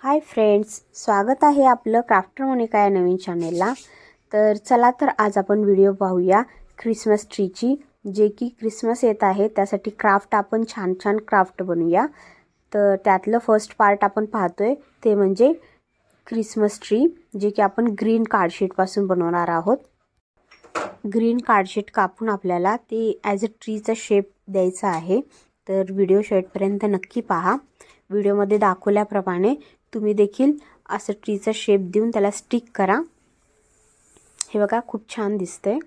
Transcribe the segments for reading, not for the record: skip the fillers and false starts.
Hi friends, स्वागत आहे आपलं क्राफ्टर मोनिका या नवीन चॅनेलला। तर चला तर आज आपण व्हिडिओ पाहूया क्रिसमस ट्रीची, जे की क्रिसमस येत आहे त्यासाठी क्राफ्ट आपण छान छान क्राफ्ट बनवूया। तर त्यातलं फर्स्ट पार्ट आपण पाहतोय ते म्हणजे क्रिसमस ट्री, जे की आपण ग्रीन कार्डशीट पासून बनवणार आहोत। ग्रीन कार्डशीट कापून आपल्याला ते ॲज अ ट्रीचा शेप द्यायचा आहे। तर व्हिडिओ शेवटपर्यंत नक्की पहा। व्हिडिओमध्ये दाखवल्याप्रमाणे तुम्ही देखील असं ट्रीचा शेप देऊन त्याला स्टिक करा। हे बघा, खूप छान दिसतंय।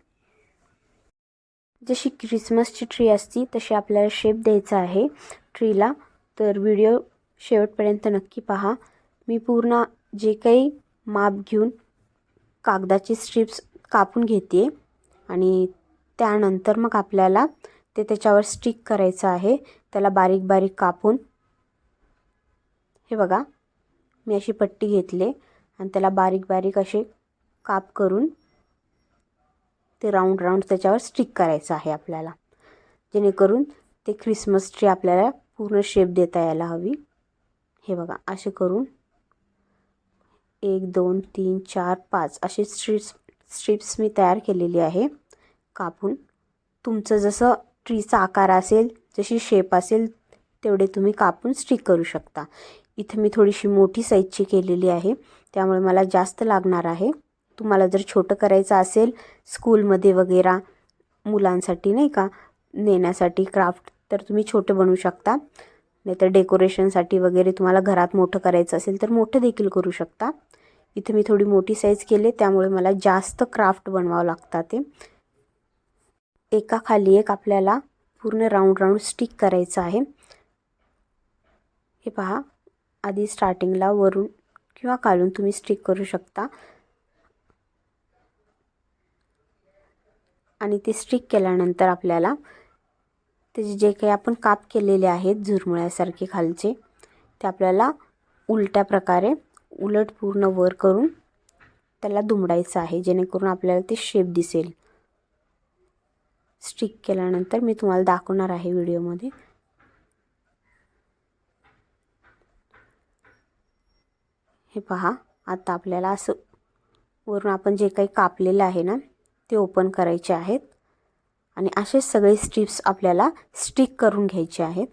जशी क्रिसमसची ट्री असती तशी आपल्याला शेप द्यायचा आहे ट्रीला। तर व्हिडिओ शेवटपर्यंत नक्की पहा। मी पूर्ण जे काही माप घेऊन कागदाची स्ट्रिप्स कापून घेते आणि त्यानंतर मग आपल्याला ते त्याच्यावर स्टिक करायचं आहे। त्याला बारीक बारीक कापून, हे बघा मी अशी पट्टी घेतली आणि त्याला बारीक बारीक असे काप करून ते राऊंड राऊंड त्याच्यावर स्टिक करायचं आहे आपल्याला, जेणेकरून ते क्रिसमस ट्री आपल्याला पूर्ण शेप देता यायला हवी। हे बघा, असे करून 1 2 3 4 5 असे स्ट्रिप्स मी तयार केलेली आहे कापून। तुमचं जसं ट्रीचा आकार असेल, जशी शेप असेल तेवढे तुम्ही कापून स्टिक करू शकता। इथे मी थोडीशी मोठी साईजची केलेली आहे, त्यामुळे मला जास्त लागणार आहे। तुम्हाला जर छोटं करायचं असेल स्कूलमध्ये वगैरे मुलांसाठी नाही का नेण्यासाठी क्राफ्ट, तर तुम्ही छोटे बनवू शकता। नाहीतर डेकोरेशनसाठी वगैरे तुम्हाला घरात मोठं करायचं असेल तर मोठं देखील करू शकता। इथे मी थोडी मोठी साईज केली, त्यामुळे मला जास्त क्राफ्ट बनवावं लागतं। ते एका खाली एक आपल्याला पूर्ण राऊंड राऊंड स्टिक करायचं आहे। हे पहा, आधी स्टार्टिंगला वरून किंवा खालून तुम्ही स्टिक करू शकता आणि ते स्टिक केल्यानंतर आपल्याला त्याचे जे काही आपण काप केलेले आहेत झुरमुळ्यासारखे खालचे, ते आपल्याला उलट्या प्रकारे उलट पूर्ण वर करून त्याला दुमडायचं आहे, जेणेकरून आपल्याला ते शेप दिसेल। स्टिक केल्यानंतर मी तुम्हाला दाखवणार आहे व्हिडिओमध्ये। हे पहा, आता आपल्याला असं वरून आपण जे काही कापलेलं आहे ना ते ओपन करायचे आहेत आणि असे सगळे स्ट्रिप्स आपल्याला स्टिक करून घ्यायचे आहेत।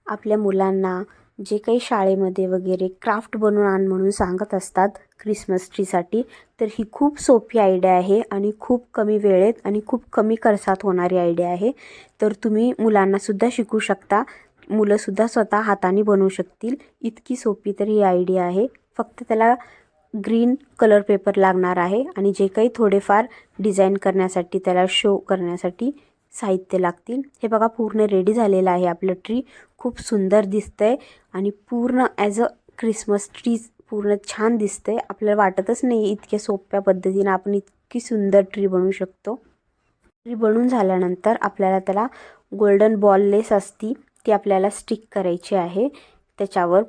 आपल्या मुलांना जे काही शाळेमध्ये वगैरे क्राफ्ट बनवून आण म्हणून सांगत असतात क्रिसमस ट्रीसाठी, तर ही खूप सोपी आयडिया आहे आणि खूप कमी वेळेत आणि खूप कमी खर्चात होणारी आयडिया आहे। तर तुम्ही मुलांनासुद्धा शिकू शकता, मुलंसुद्धा स्वतः हाताने बनवू शकतील। इतकी सोपी तर ही आयडिया आहे। फक्त त्याला ग्रीन कलर पेपर लागणार आहे आणि जे काही थोडेफार डिझाईन करण्यासाठी, त्याला शो करण्यासाठी साहित्य लागतील। हे बघा, पूर्ण रेडी झालेलं आहे आपलं ट्री। खूप सुंदर दिसतंय आणि पूर्ण ॲज अ क्रिसमस ट्री पूर्ण छान दिसतंय। आपल्याला वाटतच नाही इतक्या सोप्या पद्धतीने आपण इतकी सुंदर ट्री बनवू शकतो। ट्री बनवून झाल्यानंतर आपल्याला त्याला गोल्डन बॉल लेस असती ती आपल्याला स्टिक करायची आहे त्याच्यावर,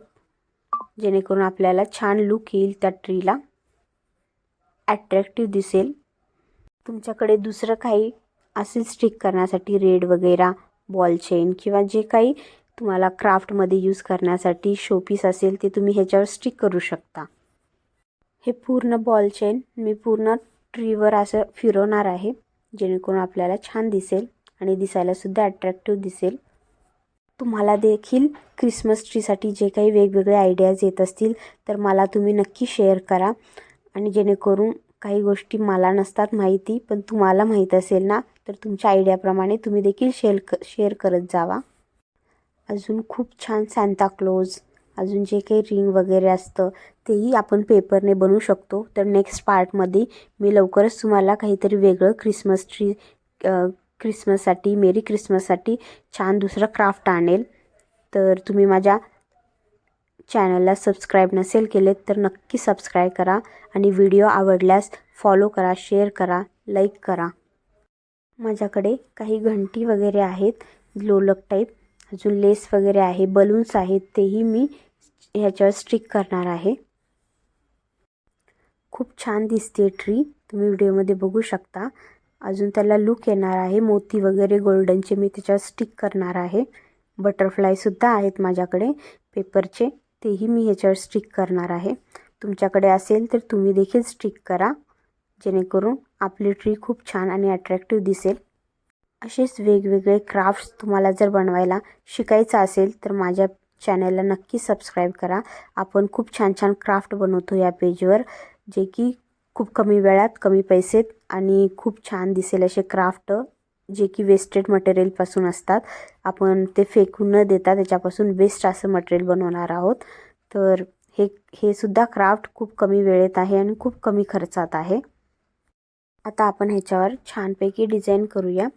जेणेकरून आपल्याला छान लुक येईल, त्या ट्रीला अट्रॅक्टिव्ह दिसेल। तुमच्याकडे दुसरं काही असेल स्टिक करण्यासाठी, रेड वगैरे बॉल चेन किंवा जे काही तुम्हाला क्राफ्टमध्ये यूज करण्यासाठी शोपीस असेल ते तुम्ही ह्याच्यावर स्टिक करू शकता। हे पूर्ण बॉल चेन मी पूर्ण ट्रीवर असं फिरवणार आहे, जेणेकरून आपल्याला छान दिसेल आणि दिसायलासुद्धा अट्रॅक्टिव्ह दिसेल। तुम्हाला देखील क्रिसमस ट्रीसाठी जे काही वेगवेगळे आयडियाज येत असतील तर मला तुम्ही नक्की शेअर करा, आणि जेणेकरून काही गोष्टी मला नसतात माहिती पण तुम्हाला माहीत असेल ना, तर तुमच्या आयडियाप्रमाणे तुम्ही देखील शेअर करत जावा। अजून खूप छान सांताक्लॉज, अजून जे काही रिंग वगैरे असतं तेही आपण पेपरने बनवू शकतो। तर नेक्स्ट पार्टमध्ये मी लवकरच तुम्हाला काहीतरी वेगळं क्रिसमससाठी, मेरी क्रिसमससाठी छान दुसरं क्राफ्ट आणेल। तर तुम्ही माझ्या चॅनलला सबस्क्राईब नसेल केले तर नक्की सबस्क्राईब करा आणि व्हिडिओ आवडल्यास फॉलो करा, शेअर करा, लाईक करा। माझ्याकडे काही घंटी वगैरे आहेत ग्लोलक टाईप, अजून लेस वगैरे आहे, बलून्स आहेत, तेही मी ह्याच्यावर स्टिक करणार आहे। खूप छान दिसते ट्री, तुम्ही व्हिडिओमध्ये बघू शकता। अजून त्याला लुक येणार आहे, मोती वगैरे गोल्डनचे मी त्याच्यावर स्टिक करणार आहे। बटरफ्लायसुद्धा आहेत माझ्याकडे पेपरचे, तेही मी ह्याच्यावर स्टिक करणार आहे. तुमच्याकडे असेल तर तुम्ही देखील स्टिक करा, जेणेकरून आपली ट्री खूप छान आणि अट्रॅक्टिव्ह दिसेल. असेच वेगवेगळे क्राफ्ट्स तुम्हाला जर बनवायला शिकायचं असेल तर माझ्या चॅनलला नक्की सबस्क्राईब करा. आपण खूप छान छान क्राफ्ट बनवतो या पेजवर, जे की खूप कमी वेळात कमी पैसेत आणि खूप छान दिसेल असे क्राफ्ट, जे की वेस्टेड मटेरियलपासून असतात. आपण ते फेकून न देता त्याच्यापासून बेस्ट असं मटेरियल बनवणार आहोत. तर हे सुद्धा क्राफ्ट खूप कमी वेळेत आहे आणि खूप कमी खर्चात आहे. आता आपण ह्याच्यावर छानपैकी डिझाईन करूया.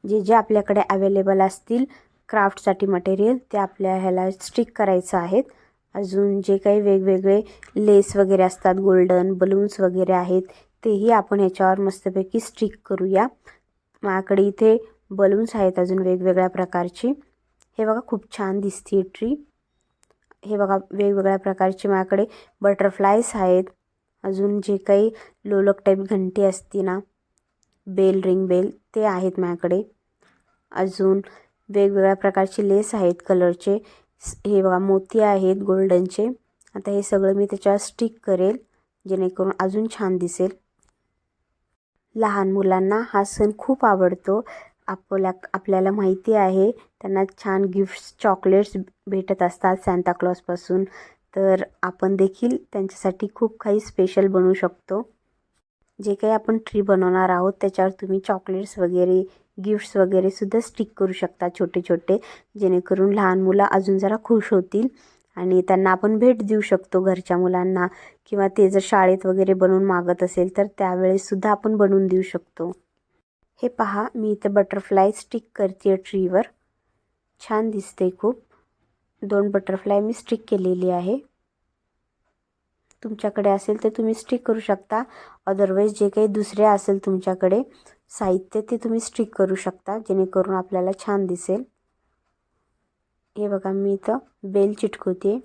जे जे आपल्याकडे अवेलेबल असतील क्राफ्टसाठी मटेरियल ते आपल्या ह्याला स्टिक करायचं आहेत. अजून जे काही वेगवेगळे लेस वगैरे असतात, गोल्डन बलून्स वगैरे आहेत, तेही आपण ह्याच्यावर मस्तपैकी स्टिक करूया. माझ्याकडे इथे बलून्स आहेत अजून वेगवेगळ्या प्रकारची. हे बघा खूप छान दिसते ट्री. हे बघा वेगवेगळ्या प्रकारचे माझ्याकडे बटरफ्लायज आहेत. अजून जे काही लोलक टाईप घंटी असते ना, बेल, रिंग बेल, ते आहेत माझ्याकडे. अजून वेगवेगळ्या प्रकारचे लेस आहेत कलरचे. हे बघा मोती आहेत गोल्डनचे. आता हे सगळं मी त्याच्यावर स्टिक करेल, जेणेकरून अजून छान दिसेल. लहान मुलांना हा सण खूप आवडतो. आपल्याला माहिती आहे त्यांना छान गिफ्ट्स, चॉकलेट्स भेटत असतात सांताक्लॉजपासून. तर आपण देखील त्यांच्यासाठी खूप काही स्पेशल बनवू शकतो. जे काही आपण ट्री बनवणार आहोत त्याच्यावर तुम्ही चॉकलेट्स वगैरे, गिफ्ट्स वगैरे सुद्धा स्टिक करू शकता छोटे छोटे, जेणेकरून लहान मुलं अजून जरा खुश होतील आणि त्यांना आपण भेट देऊ शकतो घरच्या मुलांना, किंवा ते जर शाळेत वगैरे बनवून मागत असेल तर त्यावेळेससुद्धा आपण बनवून देऊ शकतो. हे पहा, मी इथे बटरफ्लाय स्टिक करते ट्रीवर. छान दिसते खूप. 2 बटरफ्लाय मी स्टिक केलेली आहे. तुमच्याकडे असेल तर तुम्ही स्टिक करू शकता. अदरवाईज जे काही दुसरे असेल तुमच्याकडे साहित्य ते तुम्ही स्टिक करू शकता, जेणेकरून आपल्याला छान दिसेल. हे बघा मी इथं बेल चिटकवते.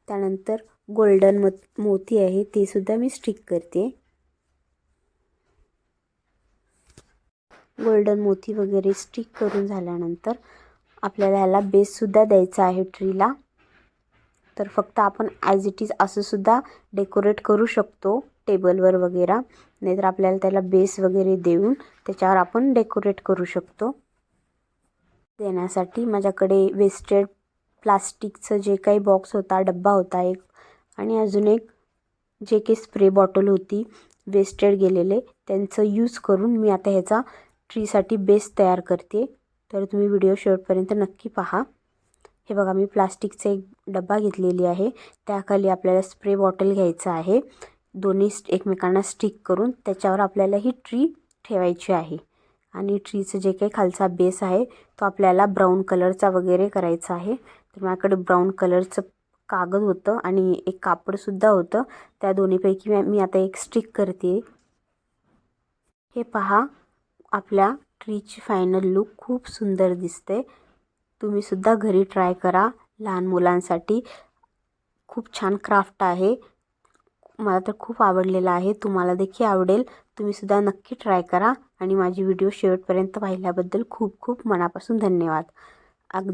त्यानंतर गोल्डन मोती आहे ते सुद्धा मी स्टिक करते. गोल्डन मोती वगैरे स्टिक करून झाल्यानंतर आपल्याला ह्याला बेससुद्धा द्यायचा आहे ट्रीला. तर फक्त आपण ॲज इट इज असं सुद्धा डेकोरेट करू शकतो टेबलवर वगैरे, नाहीतर आपल्याला त्याला बेस वगैरे देऊन त्याच्यावर आपण डेकोरेट करू शकतो. देण्यासाठी माझ्याकडे वेस्टेड प्लास्टिकचं जे काही बॉक्स होता, डब्बा होता एक, आणि अजून एक जे काही स्प्रे बॉटल होती वेस्टेड गेलेले, त्यांचं यूज करून मी आता ह्याचा ट्रीसाठी बेस तयार करते. तर तुम्ही व्हिडिओ शेवटपर्यंत नक्की पहा. हे बघा मी प्लास्टिकचा एक डब्बा घेतलेली आहे. त्याखाली आपल्याला स्प्रे बॉटल घ्यायचं आहे. दोन्ही एकमेकांना स्टिक करून त्याच्यावर आपल्याला ही ट्री ठेवायची आहे. आणि ट्रीचं जे काही खालचा बेस आहे तो आपल्याला ब्राऊन कलरचा वगैरे करायचा आहे. तर माझ्याकडे ब्राऊन कलरचं कागद होतं आणि एक कापडसुद्धा होतं. त्या दोन्हीपैकी मी आता एक स्टिक करते. हे पहा, आपल्या ट्रीची फायनल लुक खूप सुंदर दिसते. तुम्ही सुद्धा घरी ट्राय करा. लहान मुलांसाठी खूप छान क्राफ्ट आहे. मला तर खूप आवडलेला आहे. तुम्हाला देखील आवडेल. तुम्ही सुद्धा नक्की ट्राय करा आणि माझी व्हिडिओ शेवटपर्यंत पाहिल्याबद्दल खूप खूप मनापासून धन्यवाद. अगदी